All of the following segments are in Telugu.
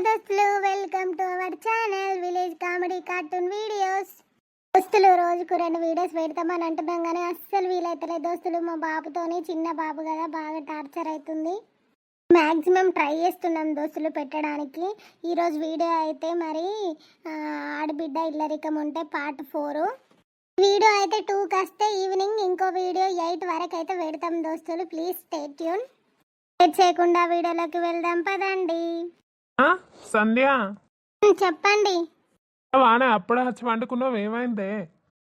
దోస్తులు welcome to our channel village comedy cartoon videos. దోస్తులు రోజుకు 2 వీడియోస్ పెడతామని అంటున్నాం కానీ అస్సలు వీలైతలేదు దోస్తులు. మా బాబుతోని, చిన్న బాబు కదా, బాగా టార్చర్ అవుతుంది. మ్యాక్సిమం ట్రై చేస్తున్నాం దోస్తులు పెట్టడానికి. ఈరోజు వీడియో అయితే మరి ఆడబిడ్డ ఇల్లరికం ఉంటే పార్ట్ 4. వీడియో అయితే 2కి వస్తే ఈవినింగ్ ఇంకో వీడియో 8 వరకు అయితే పెడతాం దోస్తులు. Please stay tune. చేయకుండా వీడియోలోకి వెళ్దాం పదండి. సంధ్య చెప్పండి. వానే అప్పుడే వచ్చి వండుకున్నావు, ఏమైందే?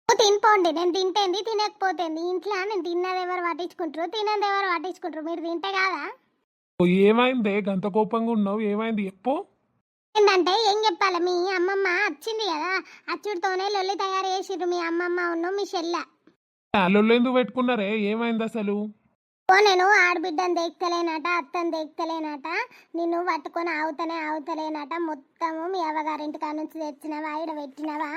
తినిపోండి. నేను తింటేంది, తినకపోతేంది. ఇంట్లో నేను తిన్నది ఎవరు పట్టించుకుంటారు, తిన్నది ఎవరు పట్టించుకుంటారు? మీరు తింటే కాదా? ఏమైందే గంత కోపంగా ఉన్నావు? ఏమైంది చెప్పు. ఏంటంటే ఏం చెప్పాలి, మీ అమ్మమ్మ వచ్చింది కదా, అచ్చుడితోనే లొల్లి తయారు చేసిర్రు మీ అమ్మమ్మ ఉన్న మీ చెల్ల. అల్లుళ్ళు ఎందుకు పెట్టుకున్నారే? ఏమైంది అసలు? నేను ఆడబిడ్డను దేక్తలేనట, అత్తను దేక్తలేనట, నిన్ను పట్టుకొని ఆవుతలేనట. మొత్తము మీ అవ్వగారింటి కాడ నుంచి తెచ్చినవా, ఈడ పెట్టినవా,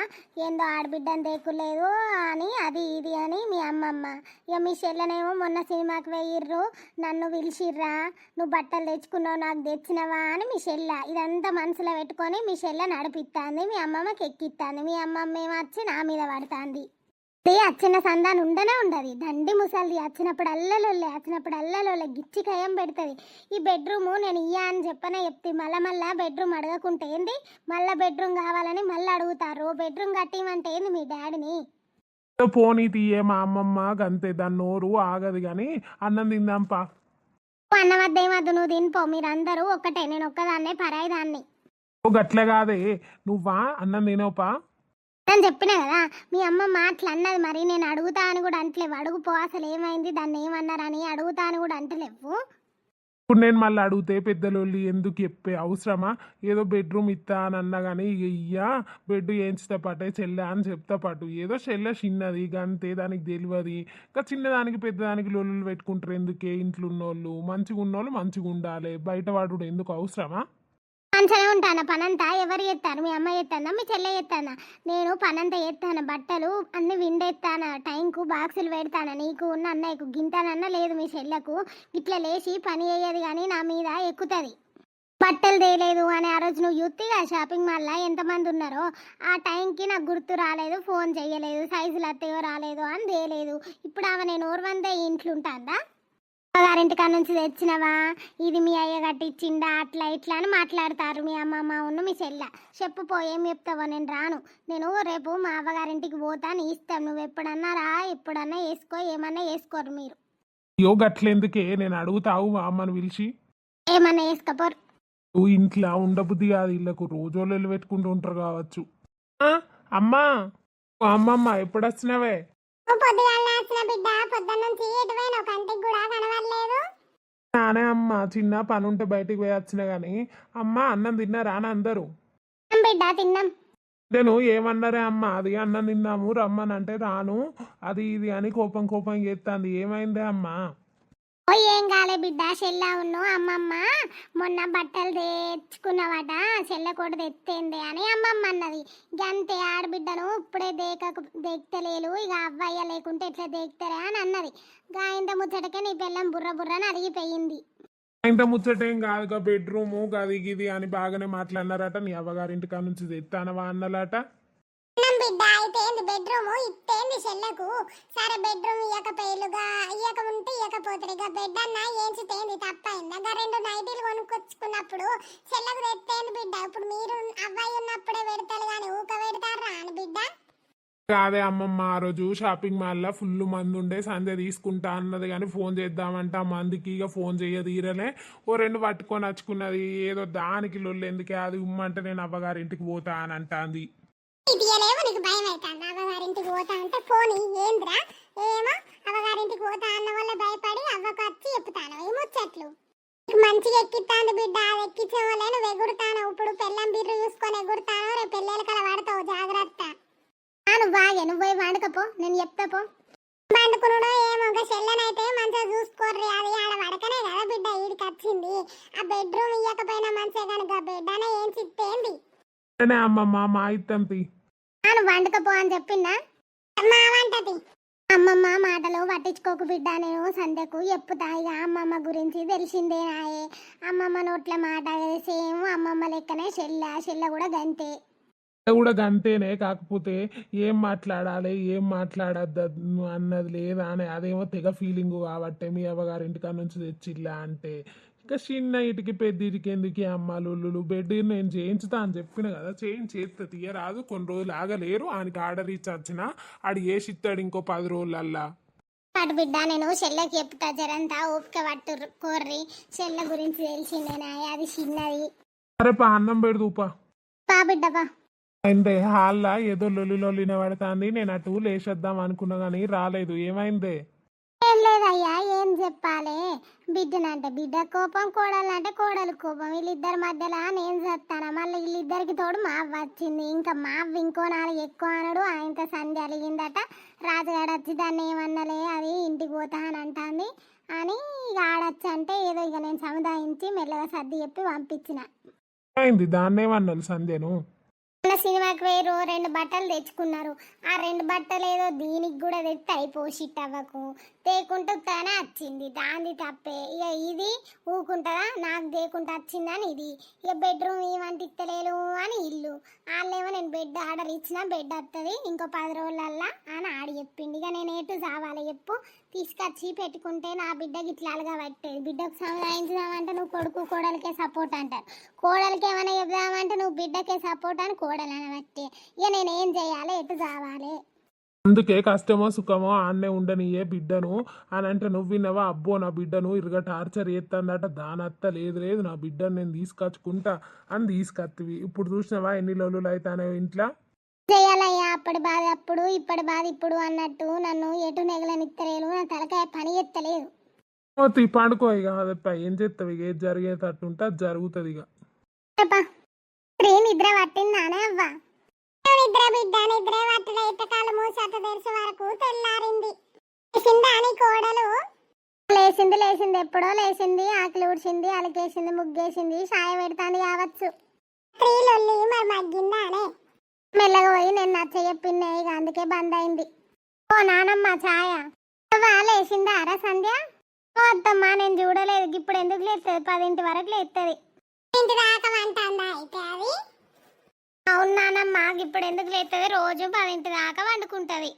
ఏందో ఆడబిడ్డను దేకులేదు అని అది ఇది అని మీ అమ్మమ్మ. ఇక మీ చెల్లెనేమో మొన్న సినిమాకి వెయ్యిర్రు, నన్ను పిలిచిర్రా, నువ్వు బట్టలు తెచ్చుకున్నావు నాకు తెచ్చినవా అని మీ చెల్ల. ఇదంతా మనసులో పెట్టుకొని మీ చెల్ల నడిపిస్తాంది, మీ అమ్మమ్మకి ఎక్కిస్తాంది. మీ అమ్మమ్మ ఏమో వచ్చి నా మీద పడుతుంది. వచ్చిన సందాన్ని ఉండనే ఉండదు. దండి ముసలిది వచ్చినప్పుడు అల్లలోలే గిచ్చి కయం పెడుతుంది. ఈ బెడ్రూము నేను ఇయ్యా అని చెప్తే మళ్ళా బెడ్రూమ్ అడగకుంటే ఏంది, మళ్ళీ బెడ్రూమ్ కావాలని మళ్ళీ అడుగుతారు. బెడ్రూమ్ కట్టిమంటే ఏంది మీ డాడీని? పోనీ తీయే మా అమ్మమ్మ గంతే, దాని నోరు ఆగదు కానీ అన్నం తిందాంపా. అన్నం వద్దేమద్దు, నువ్వు తినిపో. మీరందరూ ఒక్కటే, నేను ఒక్కదాన్నే పరాయి దాన్ని. గట్ల కాదే, నువ్వా అన్నం తినవుపా. నేను చెప్పినా కదా, మీ అమ్మ మాటలు అన్నది. మరి నేను అడుగుతా అని కూడా అంటలేవు. అడుగుపో, అసలు ఏమైంది, దాన్ని ఏమన్నారని అడుగుతా అని కూడా అంటలేవు. ఇప్పుడు నేను మళ్ళీ అడిగితే పెద్దలోళ్ళు ఎందుకు చెప్పే అవసరమా? ఏదో బెడ్రూమ్ ఇస్తా అని అన్నా కానీ ఇయ్యా బెడ్ వేయించుతా పాటే చెల్లె అని చెప్తా పాటు. ఏదో చెల్లె చిన్నది గంతే, దానికి తెలియదు. ఇంకా చిన్నదానికి పెద్దదానికి లొల్లులు పెట్టుకుంటారు ఎందుకే? ఇంట్లో ఉన్నోళ్ళు మంచిగా ఉన్నోళ్ళు మంచిగా ఉండాలి, బయట వాడు ఎందుకు అవసరమా? మంచిగా ఉంటాను. పనంతా ఎవరు చేస్తాను? మీ అమ్మ చేస్తానా, మీ చెల్లె చేస్తానా? నేను పనంతా చేస్తాను, బట్టలు అన్ని విండేస్తాను, టైంకు బాక్సులు పెడతాను. నీకు ఉన్న అన్నయ్యకు గింతనన్నా లేదు, మీ చెల్లెకు ఇట్లా లేచి పని అయ్యేది కానీ నా మీద ఎక్కుతుంది. బట్టలు తేలేదు అని ఆ రోజు నువ్వు యుత్తిగా షాపింగ్ మాల్లో ఎంతమంది ఉన్నారో ఆ టైంకి నాకు గుర్తు రాలేదు, ఫోన్ చేయలేదు, సైజులు అత్తయో రాలేదు అని తేలేదు. ఇప్పుడు ఆమె నేను ఓర్వందే ఇంట్లో ఉంటుందా? గారింటి కాడ నుంచి తెచ్చినవా, ఇది మీ అయ్య కట్టించిందా, అట్లా ఇట్లా అని మాట్లాడతారు మీ అమ్మమ్మ ఉన్న మీ చెల్ల. చెప్పు ఏం చెప్తావో? నేను రాను. నేను రేపు మా అవ్వగారింటికి పోతా, నీ ఇస్తాను. నువ్వు ఎప్పుడన్నా రా, ఎప్పుడన్నా వేసుకో, ఏమన్నా వేసుకోరు మీరు. యో గట్లెందుకే, నేను అడుగుతావు మా అమ్మను పిలిచి. ఏమన్నా వేసుకోపోరు. నువ్వు ఇంట్లో ఉండబుద్ధి కాదు, ఇళ్ళకు రోజులు పెట్టుకుంటూ ఉంటారు కావచ్చు. అమ్మా అమ్మమ్మ ఎప్పుడు వచ్చినవే? నానే అమ్మ చిన్న పని ఉంటే బయటికి పోయి వచ్చిన గాని. అమ్మ అన్నం తిన్నారా అని అందరూ? నేను ఏమన్నారే అమ్మ, అది అన్నం తిన్నాము రమ్మని అంటే రాను అది ఇది అని కోపం చేస్తాంది. ఏమైందే అమ్మా? ఏం కాలే బిడ్డ, చెల్ల ఉన్ను అమ్మమ్మ మొన్న బట్టలు తెచ్చుకున్నవాట, చెల్ల కూడా తెత్తేంది అని అమ్మమ్మ అన్నది. గంతే, ఆడబిడ్డను ఇప్పుడే దేక్తలేలు, ఇక అవ్వయ్య లేకుంటే ఎట్లా దేక్తారా అని అన్నది. ఇంత ముచ్చటకే నీ పిల్లం బుర్రని అరిగిపోయింది. ఇంత ముచ్చటేం కాదుగా, బెడ్రూము గది గిది అని బాగానే మాట్లాడినారట. నీ అవ్వగారింటి కాడ నుంచి తెస్తానవా అన్నలాట. బిడ్డ అయితే బెడ్రూమ్ ఇత్తేంది చెల్లకు. సరే బెడ్రూమ్ ఇయ్యకపోయేలుగా, ఇయ్యకుంటే ఇయ్యకపోతారు. ఇక బెడ్ అన్నా ఏంచితేంది, తప్పైందా? ఇక 2 నైటీలు కొనుక్కొచ్చుకున్నప్పుడు చెల్లకు తెత్తేంది బిడ్డ. ఇప్పుడు మీరు అబ్బాయి ఉన్నప్పుడే పెడతారు కానీ ఊక పెడతారా అని బిడ్డ? కాదే అమ్మమ్మ, ఆ రోజు షాపింగ్ మాల్లో ఫుల్ మంది ఉండే, సంధ్య తీసుకుంటా అన్నది కానీ ఫోన్ చేద్దామంటే ఆ మందికి ఇక ఫోన్ తీరలే. ఓ 2 పట్టుకొని వచ్చుకున్నది. ఏదో దానికి లొల్లు ఎందుకే, అది ఉమ్మంటే నేను అవ్వగారింటికి పోతా అని అంటాంది. ఇదియలేమో నీకు భయం అవుతుంది. అవ్వగారింటికి పోతా అంటే ఫోన్ ఏంద్రా? ఏమో అవ్వగారింటికి పోతా అన్న వల్ల భయపడి అవ్వకు వచ్చి చెప్తాను ఈ ముచ్చట్లు. మంచిగా ఎక్కిస్తాను బిడ్డ, అది ఎక్కించే వల్ల నువ్వు ఎగురుతాను. ఇప్పుడు పెళ్ళం బిర్రు చూసుకొని ఎగురుతాను, రేపు పెళ్ళేళ్ళ కల పడతావు, జాగ్రత్త. నువ్వు బాగా నువ్వు పోయి వండుకపో, నేను చెప్తాపో. వండుకున్నాడో ఏమో, ఒక చెల్లెనైతే మంచిగా చూసుకోర్రి, అది ఆడ వడకనే కదా బిడ్డ ఈడికి వచ్చింది. ఆ బెడ్రూమ్ ఇయ్యకపోయినా మంచిగా కనుక బెడ్ అనే ఏం చిత్తేంది అమ్మమ్మ మా ఇత్తంతి. నువ్వు వండుకపో అని చెప్పిందా? మా వంటది అమ్మమ్మ మాటలు పట్టించుకోకు బిడ్డ, నేను సంధ్యకు చెప్పుతా. ఇక అమ్మమ్మ గురించి తెలిసిందే నాయే. అమ్మమ్మ నోట్ల మాట సేమ్ అమ్మమ్మ లెక్కనే చెల్ల కూడా గంతే. కూడా గంతేనే, కాకపోతే ఏం మాట్లాడాలి ఏం మాట్లాడద్దు అన్నది లేదా అని అదేమో తెగ ఫీలింగ్ కాబట్టి మీ అవ్వగారింటికాడ నుంచి తెచ్చిల్లా అంటే ఇంకా చిన్న ఇటుకి పెద్ద ఇటుకి ఎందుకు అమ్మ లుల్లులు బెడ్ నేను చేయించుతా అని చెప్పిన కదా, చేస్తే తీయరాదు. కొన్ని రోజులు ఆగలేరు, ఆయనకి ఆర్డర్ ఇచ్చి వచ్చిన ఆడు వేసి ఇస్తాడు ఇంకో 10 రోజులల్లా. పాటు బిడ్డ, నేను చెల్లెకి చెప్తా. జరంతా ఓపిక పట్టు కోర్రి. చెల్ల గురించి తెలిసిందే నాయ, అది చిన్నది. అరే పా అన్నం పెడదుపా. పా బిడ్డ పా. అయిందే హాల్లా ఏదో లొల్లిన పడుతుంది. నేను అటు లేచేద్దాం అనుకున్నా కానీ రాలేదు. ఏమైందే? ఏం లేదయ్యా, ఏం చెప్పాలి. బిడ్డనంటే బిడ్డ కోపం, కోడలంటే కోడలు కోపం. వీళ్ళిద్దరి మధ్యలో నేను చేస్తాను. మళ్ళీ వీళ్ళిద్దరికి తోడు మా అవ్వ వచ్చింది. ఇంకా మా అవ్వ ఇంకో 4 ఎక్కువ అనడు. ఆయనతో సంధ్య అలిగిందట. రాజుగాడు వచ్చి దాన్ని ఏమన్నలే, అది ఇంటికి పోతా అని అంటుంది అని ఇక ఆడొచ్చు అంటే ఏదో ఇక నేను సముదాయించి మెల్లగా సర్ది చెప్పి పంపించిన. అయింది దాన్నేమన్నాను సంధ్యను? మన సినిమాకి వేరు 2 బట్టలు తెచ్చుకున్నారు. ఆ 2 బట్టలు ఏదో దీనికి కూడా తెస్తే అయిపోషిట్ అవ్వకు తేకుంటూ తనే వచ్చింది. దాన్ని తప్పే. ఇక ఇది ఊకుంటుందా, నాకు తేకుంటూ వచ్చిందని ఇది. ఇక బెడ్రూమ్ ఏమంటే ఇస్తలేరు అని ఇల్లు. వాళ్ళేమో నేను బెడ్ ఆర్డర్ ఇచ్చిన బెడ్ వస్తుంది ఇంకో 10 రోజులల్లా అని ఆడి చెప్పింది. ఇక నేను ఏటు చావాలి చెప్పు. తీసుకొచ్చి పెట్టుకుంటే నా బిడ్డకి ఇట్లా అలగా పట్టేది. బిడ్డకు సముదాయించుదామంటే నువ్వు కొడుకు కోడలికే సపోర్ట్ అంటారు. కోడలికి ఏమైనా చెప్దామంటే నువ్వు బిడ్డకే సపోర్ట్ అని కోడలు అనబట్టే. ఇక నేను ఏం చేయాలి, ఎటు చావాలి? అందుకే కష్టమో సుఖమో ఆన్నే ఉండనియే బిడ్డను అని అంటే నువ్వు విన్నావా? అబ్బో నా బిడ్డను ఇరుగా టార్చర్ చేస్తుందట. దానత్త లేదు నా బిడ్డను నేను తీసుకొచ్చుకుంటా అని తీసుకొత్తివి. ఇప్పుడు చూసినావా ఎన్ని లోలులు అవుతానే ఇంట్లో? చేయాలయ్యా, అప్పటి బాధ అప్పుడు ఇప్పటి బాధ ఇప్పుడు అన్నట్టు నన్ను ఎటు నెగలనిత్తలేదు. నా తలకాయ పని ఎత్తలేదు. పండుకో ఇక అదప్ప ఏం చేస్తావు. ఇక ఏది జరిగేటట్టుంటే అది జరుగుతుంది. ఇక నిద్ర పట్టిందానే అవ్వ? నిద్ర బిడ్డ, నిద్ర పట్టడైతే కాలు మూసట తెరిచే వరకు తెల్లారింది. లేచిందా అని కోడలు? లేచింది ఎప్పుడో లేచింది. ఆకలి ఊడ్చింది, అలకేసింది, ముగ్గేసింది, సాయ పెడతాంది కావచ్చు. స్త్రీలొల్లి మరి మగ్గిందానే? మెల్లగా పోయి నేను నచ్చ చెప్పిందే, ఇక అందుకే బంద్ అయింది. ఓ నానమ్మ ఛాయ లేచిందా అరా సంధ్య? ఓ అత్తమ్మా నేను చూడలేదు. ఇప్పుడు ఎందుకు లేస్తుంది? 10 వరకు లేస్తుంది. అవును నానమ్మ, ఇప్పుడు ఎందుకు లేస్తుంది? రోజు 10 దాకా వండుకుంటది.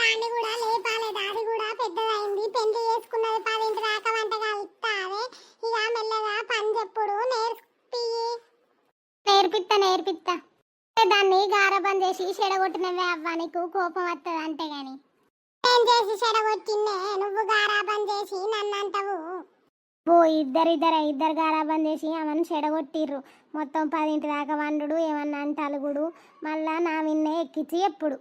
దాన్ని కూడా లేపాలేదు. అది కూడా పెద్దదైంది. పెళ్లి చేసుకున్నది 10 దాకా వంటగా ఇస్తావే. ఇక మెల్లగా పని చెప్పుడు నేర్పిస్తా. దాన్ని గారబం చేసి చెడగొట్టినవే అవ్వ, నీకు కోపం వస్తుంది అంటే గాని. ఏం చేసి చెడగొట్టిందే? నువ్వు గారాబం చేసి నన్ను అంటావు. ఓ ఇద్దరు గారాబం చేసి ఆమెను చెడగొట్టిర్రు. మొత్తం 10 దాకా వండుడు, ఏమన్నా అంటే అలుగుడు, మళ్ళా నా విన్నే ఎక్కించి ఎప్పుడు.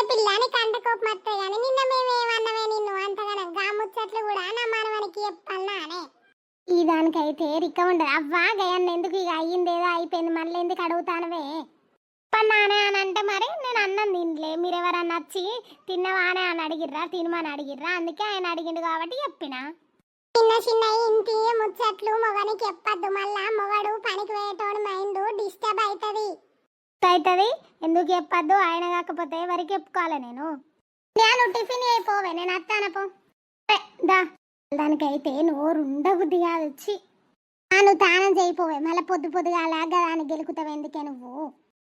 పిల్లని కంట కోపం వస్తాయి కానీ నిన్న మేమేమన్నమే నిన్ను అంతగానం గాముచ్చట్లు కూడా నా మనవనికి చెప్పాలనే. ఈ దానికైతే రిక్క ఉండదు అవ్వా. గయన్న ఎందుకు ఇక అయ్యిందేదో అయిపోయింది, మళ్ళీ ఎందుకు అడుగుతానవే పన్నానే అని అంటే మరి నేను అన్నం తినలే. మీరెవరన్నా వచ్చి తిన్నవానే అని అడిగిర్రా, తినమని అడిగిర్రా, అందుకే ఆయన అడిగిండు కాబట్టి చెప్పిన. చిన్న ఇంటి ముచ్చట్లు మొగనికి చెప్పద్దు. మళ్ళా మొగడు పనికి పోయేటోడు మైండ్ డిస్టర్బ్ అవుతుంది. ఎందుకు చెప్పద్దు? ఆయన కాకపోతే ఎవరికి చెప్పుకోవాలి నేను? టిఫిన్ అయిపోవే, నేను అత్తానపో దా. దానికైతే నోరు ఉండబుద్ధి కాదు. వచ్చి నువ్వు తానం చేయిపోవే. మళ్ళీ పొద్దుగా అలాగా దాన్ని గెలుకుతావు. ఎందుకే నువ్వు?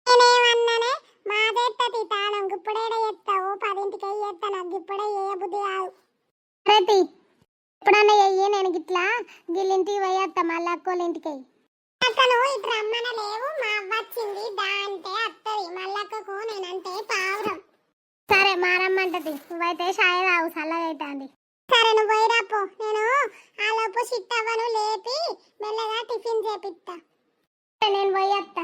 నేనేమన్నానే? మాదేత్తది తానం. ఇప్పుడేడ ఎత్తావు? 10కి ఎత్తా. నాకు ఇప్పుడే బుద్ధి కాదు. ప్రతి ఎప్పుడన్నా అయ్యి నేను గిట్లా గిల్లింటికి పోయి వస్తా. మళ్ళీ అక్కోళ్ళింటికి అక్కను ఇటు రమ్మన లేవు. మా అవ్వ వచ్చింది దా అంటే అత్తది. మళ్ళక్కకు నేనంటే పావురం. సరే మారమ్మంటది. నువ్వైతే షాయి రావు, చల్లగా అవుతుంది. సరే నువ్వు పోయిరాపో. నేను ఆలోపు చిట్టవ్వను లేపి మెల్లగా టిఫిన్ చేపిస్తా. నేను పోయి వస్తా.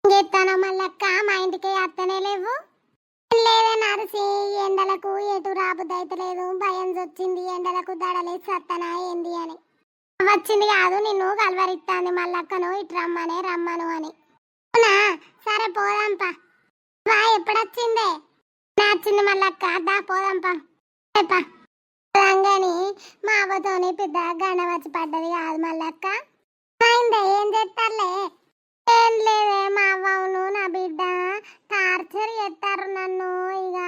చెప్తాను మళ్ళక్క మా ఇంటికి అత్తనే లేవు. లేవే నరిసి, ఎండలకు ఎటు రాబుద్ది అయితే లేదు. భయం వచ్చింది. ఎండలకు దడలేసి వస్తానా ఏంది అని. వచ్చింది కాదు, నిన్ను కలవరిస్తాంది మళ్ళక్కను ఇటు రమ్మను అని. అవునా? సరే పోదాంపా. బా ఎప్పుడొచ్చిందే? వచ్చింది మళ్ళక్క. దా పోదాంపా. రంగని మా అవ్వతోని పెద్ద గండ వచ్చి పడ్డది కాదు మళ్ళక్క. అయిందే? ఏం చేస్తారులే? ఏం లేదే, మా అవ్వను నా బిడ్డ టార్చర్ చేస్తారు నన్ను. ఇక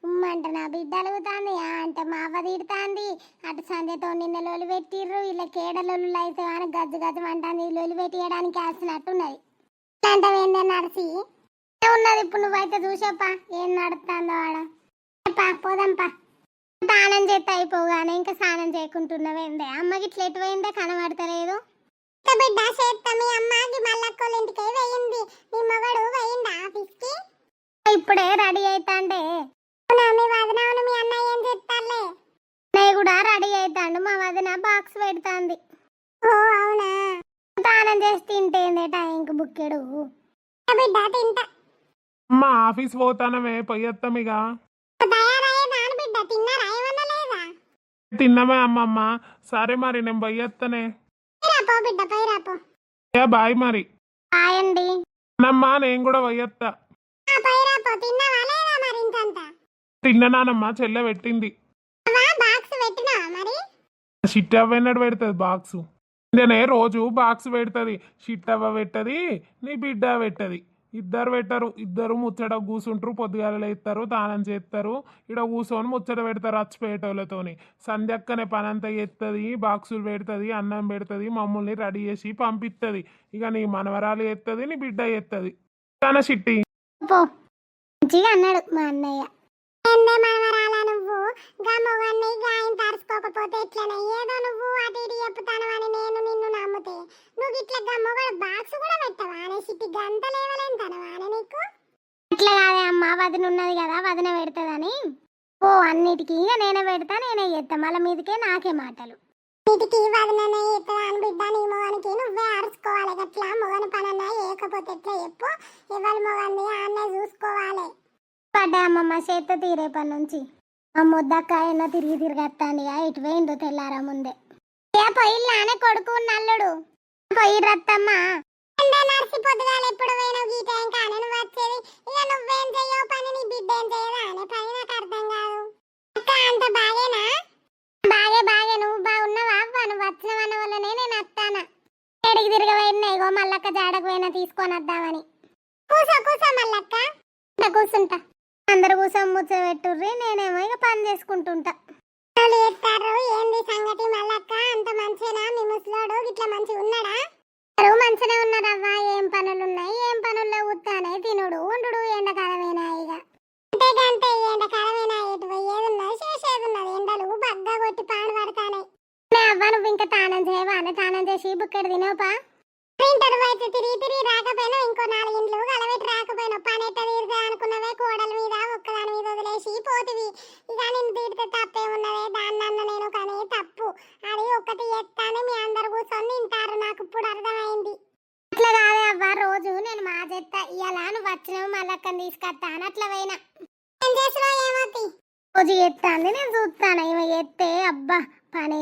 ఉమ్మంట నా బిడ్డ అన్నట్టు సంధ్యతో నిన్న లొలి పెట్టిర్రు ఇలా కేడలొల్లు అయితే కానీ గజ్జు గజ్జు అంటాను లొలి పెట్టియడానికి వేసినట్టున్నది అంటవేందే నడిచి ఉన్నది ఇప్పుడు నువ్వైతే చూసేపా ఏం నడుస్తుందో ఆడ పోదాంపా స్నానం చేస్తే అయిపోగానే ఇంకా స్నానం చేయకుంటున్నవేందే అమ్మకి ఇట్లా ఎటు పోయిందే కనబడతలేదు బిడ్డ చేస్తా మీ అమ్మకి మల్లక్కోళ్ళ ఇంటికి వేయింది మీ మగడు వేయిందా ఆఫీస్కి ఇప్పుడే రెడీ అవుతాండే మీ వదిన మీ అన్నయ్య ఏం చెప్తారులే నేను కూడా రెడీ అవుతాండు మా వదిన బాక్స్ పెడుతుంది ఓ అవునా స్నానం చేసి తింటేందే టైంకి బుక్కెడు బిడ్డ తింటా అమ్మ ఆఫీస్ పోతానమే పొయ్యొత్తాం ఇక బిడ్డ తిన్నారా ఏమన్నా లేదా తిన్నామే అమ్మమ్మ సరే మరి నేను పొయ్యొత్తనే రాపో బిడ్డ పై రాపో బాయ్ మరి బాయ్ అండి అమ్మా నేను కూడా పొయ్యొత్తా పై రాపో తిన్నావా లేదా మరి ఇంకంతా తిన్నానమ్మా చెల్లె పెట్టింది బాక్స్ పెట్టినావా మరి షిట్టవ్వ ఎన్నడు పెడుతుంది బాక్సు నేనే రోజు బాక్స్ పెడుతుంది షిట్టవ్వ పెట్టది నీ బిడ్డ పెట్టది ఇద్దరు పెట్టరు ఇద్దరు ముచ్చట కూర్చుంటారు పొద్దుగాల లేస్తారు తానం చేస్తారు ఇక్కడ కూర్చొని ముచ్చట పెడతారు అచ్చిపోయేటోళ్ళతోని సంధ్యక్కనే పనంతా చేస్తుంది బాక్సులు పెడుతుంది అన్నం పెడుతుంది మమ్మల్ని రెడీ చేసి పంపిస్తుంది ఇక నీ మనవరాలు చేస్తుంది నీ బిడ్డ చేస్తుంది కానీ షిట్టి మంచిగా అన్నాడు మా అన్నయ్య ఏందే మనవరాలా నువ్వు గా మొగన్ని గాయం తరుచుకోకపోతే ఎట్లనే ఏదో నువ్వు అటు ఇటు చెప్తానవని నేను నిన్ను నమ్మితే నువ్వు ఇట్లా గమ్మగడు బాక్స్ కూడా పెట్టవా అనే సిట్టి గంట లేవలేంతనవా నీకు ఇట్లా కాదే అమ్మ వదిన ఉన్నది కదా వదిన పెడతదని ఓ అన్నిటికీ ఇక నేనే పెడతా నేనే చేస్తా మళ్ళీ మీదకే నాకే మాటలు వీటికి వదిననే చేస్తా అని బిడ్డ నీ మొగనికి నువ్వే అరుచుకోవాలి గట్లా మొగని పనన్నా ఏకపోతే ఎట్లా చెప్పు ఎవరి మొగంది అన్నే చూసుకోవాలి పడ్డా అమ్మమ్మ చేత తీరే పని నుంచి ఆ ముద్దక్కాయన తిరిగి తిరిగేస్తాండిగా ఇటు పోయిండు తెల్లారా ముందే ఏ పొయ్యిల్లానే కొడుకు నల్లుడు పొయ్యి రత్తమ్మా నర్సి పొద్దుగాల ఎప్పుడు పోయినావు గీ టైం కానీ నువ్వు వచ్చేది ఇక నువ్వేం చెయ్యవు పని నీ బిడ్డ ఏం చేయదా అనే పని నాకు అర్థం కాదు అక్క అంత బాగేనా బాగే నువ్వు బాగున్నావా నువ్వు వచ్చిన వన్న వల్లనే నేను వస్తానా ఏడికి తిరగబోయినా ఇగో మల్లక్క జాడకు పోయినా తీసుకొని వద్దామని కూసో మల్లక్క కూర్చుంటా అందరు కూర్చొని ముచ్చ పెట్టుర్రి నేనేమో ఇక పని చేసుకుంటుంటా ఏంది సంగతి మల్లక్క అంత మంచినా మీ ముసలోడు ఇట్లా మంచిగా ఉన్నాడా మంచిగా ఉన్నారవ్వా ఏం పనులున్నాయి ఏం పనుల్లో ఉత్తానే తినుడు ఉండు ఎండకాలమేనా ఇక అంతే ఎండకాలమేనా ఎటు పోయేది ఉన్నది చేసేది ఉన్నది ఎండలు బగ్గా కొట్టి పాడు పడతానే అవ్వ నువ్వు ఇంకా తానం చేయవా అని తానం చేసి బుక్కడు తినోపా ఇంటర్ అయితే తిరిగి రాకపోయినా ఇంకో 4 ఇండ్లు కలబెట్టి రాకపోయినా పని ఎట్ట తీరుతా అనుకున్నవే కోడల మీద ఒక్కదాని మీద వదిలేసి పోతివి ఇక నేను తీరితే తప్పేమున్నదే దాన్నన్న నేను కానీ తప్పు అది ఒక్కటి ఎత్తానే మీ అందరు కూర్చొని తింటారు నాకు ఇప్పుడు అర్థమైంది అట్లా కాదే అవ్వ రోజు నేను మా చెత్త ఇలా నువ్వు వచ్చినావు మళ్ళక్కని తీసుకొస్తా అని అట్లా పోయినా ఏం చేసినా ఏమవుతాయి రోజు ఎత్తాంది నేను చూస్తాను ఇవి ఎత్తే అబ్బా పని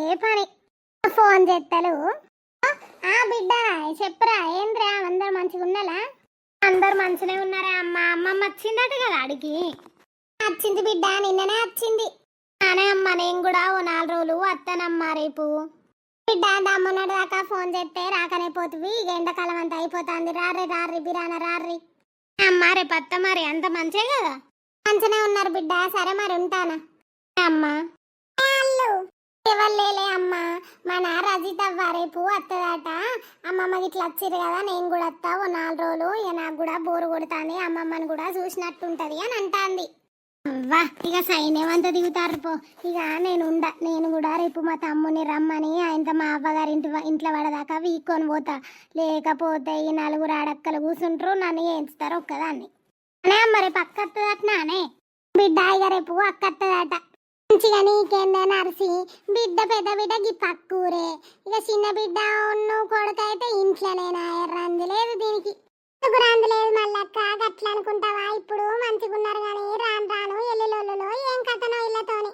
ఫోన్ చేస్తాను బిడ్డ చెప్పురా ఏంద్రా అందరు మంచిగా ఉన్నారా అందరు మంచిగానే ఉన్నారా అమ్మమ్మ వచ్చిందట కదా అడిగి వచ్చింది బిడ్డ నిన్ననే వచ్చింది అనే అమ్మ నేను కూడా ఓ 4 రోజులు వస్తానమ్మా రేపు బిడ్డ దమ్మున్నటి దాకా ఫోన్ చేస్తే రాకనే పోతువి ఎండాకాలం అంతా అయిపోతుంది రార్రి బిరాన రార్రి అమ్మ రేపు అత్త మరి అంత మంచే కదా మంచిగానే ఉన్నారు బిడ్డ సరే మరి ఉంటానా అమ్మా ఎవరులేలే అమ్మ మన రజిత రేపు వస్తుందట అమ్మమ్మకి ఇట్లా వచ్చిర్రు కదా నేను కూడా వస్తా ఓ 4 రోజులు ఇక నాకు కూడా బోరు కొడుతుంది అమ్మమ్మని కూడా చూసినట్టుంటది అని అంటాంది అవ్వా ఇక సైన్యమంతా దిగుతారు పో ఇక నేను కూడా రేపు మా తమ్ముని రమ్మని ఆయనతో మా అవ్వగారి ఇంట్లో పడదాకా వీక్కొని పోతా లేకపోతే ఈ 4 ఆడక్కలు కూర్చుంటారు నన్ను ఏంచుతారు ఒక్కదాన్ని అనే అమ్మ రేపు అక్క వస్తుందటనే బిడ్డ ఇక రేపు అక్క వస్తుందట మంచిగా నీకేందే నర్సి బిడ్డ పెద్ద బిడ్డకి పక్కూరే ఇక చిన్న బిడ్డ ఉన్న కొడుకు అయితే ఇంట్లోనేనా రంది లేదు దీనికి రంది లేదు మళ్ళక్క గట్లా అనుకుంటావా ఇప్పుడు మంచిగా ఉన్నారు కానీ రాను ఎల్లులో ఏం కథనో ఇళ్ళతోని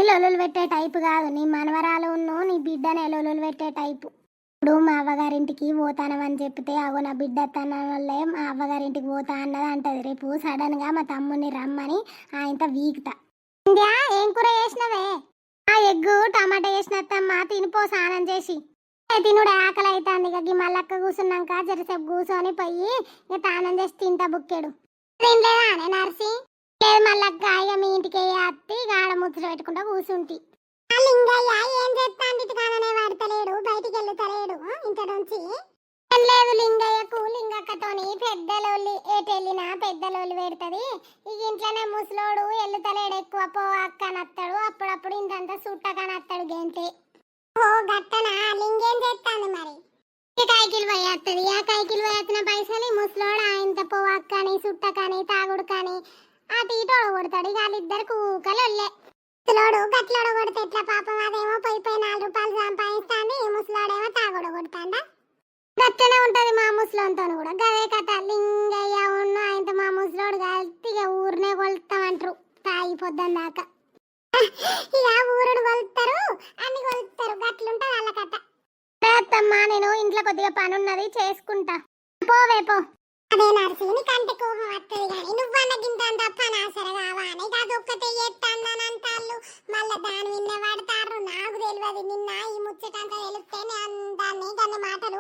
లొల్లులు పెట్టే టైపు కాదు నీ మనవరాలు నీ బిడ్డనే లొల్లులు పెట్టే టైపు ఇప్పుడు మా అవ్వగారింటికి పోతానమని చెప్తే అగో నా బిడ్డ తన వల్లే మా అవ్వగారింటికి పోతా అన్నది అంటది రేపు సడన్ గా మా తమ్ముని రమ్మని ఆయనతో వీకుతా ఏం కూర చేసినవే ఆ ఎగ్గు టమాటా చేసినత్తమ్మా తినిపో స్నానం చేసి తినుడు ఆకలి అవుతుంది ఇక మళ్ళక్క కూర్చున్నాక జరసేపు కూర్చొని పోయి ఇక తానం చేసి తింటా బుక్కెడు తినలేదా అనే నర్సి లేదు మళ్ళక్క ఇక మీ ఇంటికి అత్తి ఇక ఆడ ముచ్చట పెట్టుకుంటా కూర్చుంటి లింగయ్య ఏం చేస్తాండి కాననే వాడతలేడు, బయటికి వెళ్తలేడు ఇంత నుంచి. ఏం లేదు లింగయ్యకు లింగక్కతోని పెద్దలోళ్ళు ఏటెళ్ళినా పెద్దలోళ్ళు పెడుతుంది. ఇక ఇంట్లోనే ముసలోడు వెళ్తలేడు, ఎక్కువ పో అక్క నత్తాడు, అప్పుడప్పుడు ఇంతంత సుట్టకనత్తాడు గేంతే. ఓ గట్టనా లింగేం చేస్తాంది మరి? కైకిలు పోయేస్తుంది, ఆ కైకిలు పోయేస్తున్న పైసలు ముసలోడు ఇంత పో అక్కని సుట్టకని తాగుడు కానీ అటు ఇటు కొడతాడు. ఇక వాళ్ళిద్దరు కూకలొల్లే. ముసలోడు గట్లోడ కొడితే ఎట్లా పాపం, అదేమో పోయి 4 రూపాయలు సంపాదిస్తాంది, ముసలోడేమో తాగుడు కొడతాండా. గట్టనే ఉంటది మా ముసలోంతో కూడా గదే కథ. లింగయ్య ఉన్న ఆయనతో మా ముసలోడు కలిసి ఇక ఊరినే కొలుస్తామంటారు తాగిపోద్దాం దాకా. ఇక ఊరుడు కొలుస్తారు, అన్ని కొలుస్తారు, గట్లుంటది వాళ్ళ కథ. అత్తమ్మా నేను ఇంట్లో కొద్దిగా పని ఉన్నది చేసుకుంటా, పోవే పో. అదే నర్సి నీకంటే కోపం వస్తుంది కానీ నువ్వన్న గింత పని ఆసర కావాలని అదొక్కతే చేస్తాను అంటాళ్ళు, మళ్ళీ దాని విన్న పడతారు. నాకు తెలియదు, నిన్న ఈ ముచ్చటంతా తెలిస్తేనే దాన్ని దాన్ని మాటలు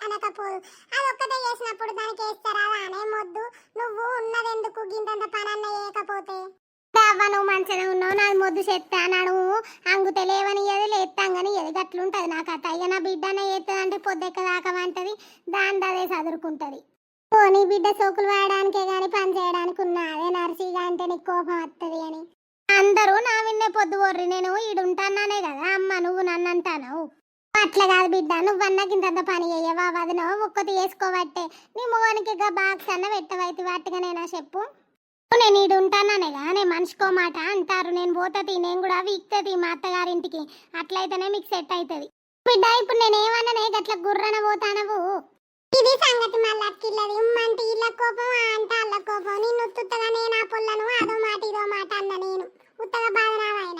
అనకపోదు. అదొక్కతే చేసినప్పుడు దానికి వేస్తారా అనే మొద్దు. నువ్వు ఉన్నదెందుకు గింతంత పని అన్న చేయకపోతే? అవ్వ నువ్వు మంచిగా ఉన్నావు, నాది మొద్దు చెత్తాను అంగు తెలియవని ఏది లేస్తాం కానీ ఏది గట్లుంటది నాకు అత్త. ఇక నా బిడ్డనే చేస్తుందంటే పొద్దెక్క దాకమంటది, దాని అదే చదువుకుంటది. నీ బిడ్డ సోకులు వాడడానికే గాని పని చేయడానికి ఉన్నా అదే నర్సీగా అంటే నీకు కోపం వస్తుంది అని అందరూ నా విన్నే పొద్దు కొర్రి. నేను ఈడుంటానే కదా అమ్మ, నువ్వు నన్ను అంటాను. అట్లా కాదు బిడ్డ, నువ్వన్నకి ఇంత పని అయ్యవా వదినో ఒక్కటి వేసుకోబట్టే నీ మొగనికి బాక్స్ అన్న పెట్టవైతే వాటిగానేనా చెప్పు. నేను ఈడుంటానేగా, నేను మనిషికో మాట అంటారు. నేను పోతుంది, నేను కూడా వీక్తుంది మా అత్తగారింటికి, అట్లయితేనే మీకు సెట్ అవుతుంది బిడ్డ. ఇప్పుడు నేనేమన్నానే గట్ల గుర్రన పోతానవు. ఇది సంగతి మళ్ళీ అట్కిల్లది ఉమ్మంటే ఇళ్ళ కోపం అంటే అల్ల కోపం. నిన్ను ఉత్తుగా నేను ఆ పొల్లను అదో మాట ఇదో మాట అన్న నేను ఉత్తగా బాధనాయన.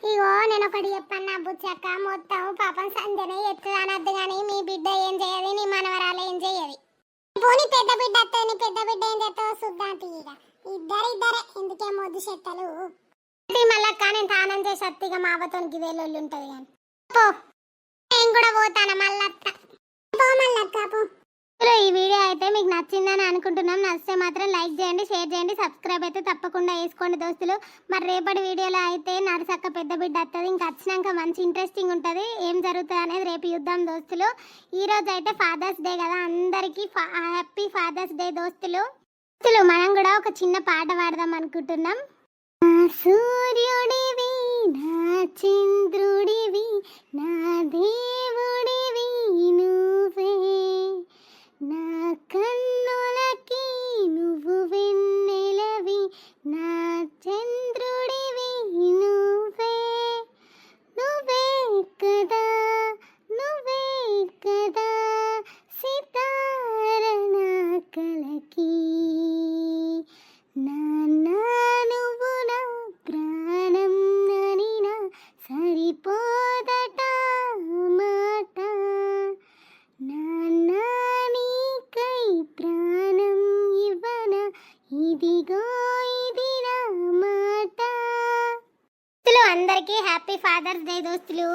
ఇగో నేను ఒకటి చెప్పన్నా బుచ్చక్క, మొత్తం పాపం సంజనే ఎత్తు అనద్దు కానీ మీ బిడ్డ ఏం చేయదు, నీ మనవరాలు ఏం చేయదు. పోనీ పెద్ద బిడ్డ నీ పెద్ద బిడ్డ ఏం చేస్తావు శుద్ధాంతి. ఇక ఇద్దరే ఎందుకే మొద్దు చెత్తలు. మళ్ళక్క నేను తానం చేసి అత్తిగా మా అవ్వతోనికి వేలొల్లు ఉంటది కానీ పో. నేను కూడా పోతాను మళ్ళత్త. ఈ వీడియో అయితే మీకు నచ్చిందని అనుకుంటున్నాం. నచ్చితే మాత్రం లైక్ చేయండి, షేర్ చేయండి, సబ్స్క్రైబ్ అయితే తప్పకుండా వేసుకోండి దోస్తులు. మరి రేపటి వీడియోలో అయితే నరసక్క పెద్ద బిడ్డ వస్తుంది, ఇంకా వచ్చినాక మంచి ఇంట్రెస్టింగ్ ఉంటుంది. ఏం జరుగుతుంది అనేది రేపు చూద్దాం దోస్తులు. ఈ రోజు అయితే ఫాదర్స్ డే కదా, అందరికీ హ్యాపీ ఫాదర్స్ డే దోస్తులు. మనం కూడా ఒక చిన్న పాట పాడదాం అనుకుంటున్నాం. సూర్యుడివి నా చంద్రుడివి నా దేవుడివి నువ్వే, నా కన్నులకి నువ్వు వెన్నెలవి, నా చంద్రుడివి నువ్వే, నువ్వే కదా నువ్వే కదా సితార నా కలకి, నాన్న నువ్వు నా ప్రాణం ననినా సరిపోదట మాట, నాన్న నీకై ప్రాణం ఇవ్వన ఇదిగో ఇది నా మాట. అందరికీ హ్యాపీ ఫాదర్స్ డే దోస్తులు.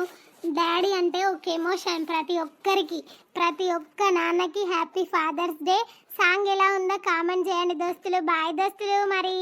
డాడీ అంటే ఒక ఎమోషన్ ప్రతి ఒక్కరికి, ప్రతి ఒక్క నాన్నకి హ్యాపీ ఫాదర్స్ డే. సాంగ్ ఎలా ఉందో కామెంట్ చేయండి దోస్తులు. బాయ్ దోస్తులు మరి.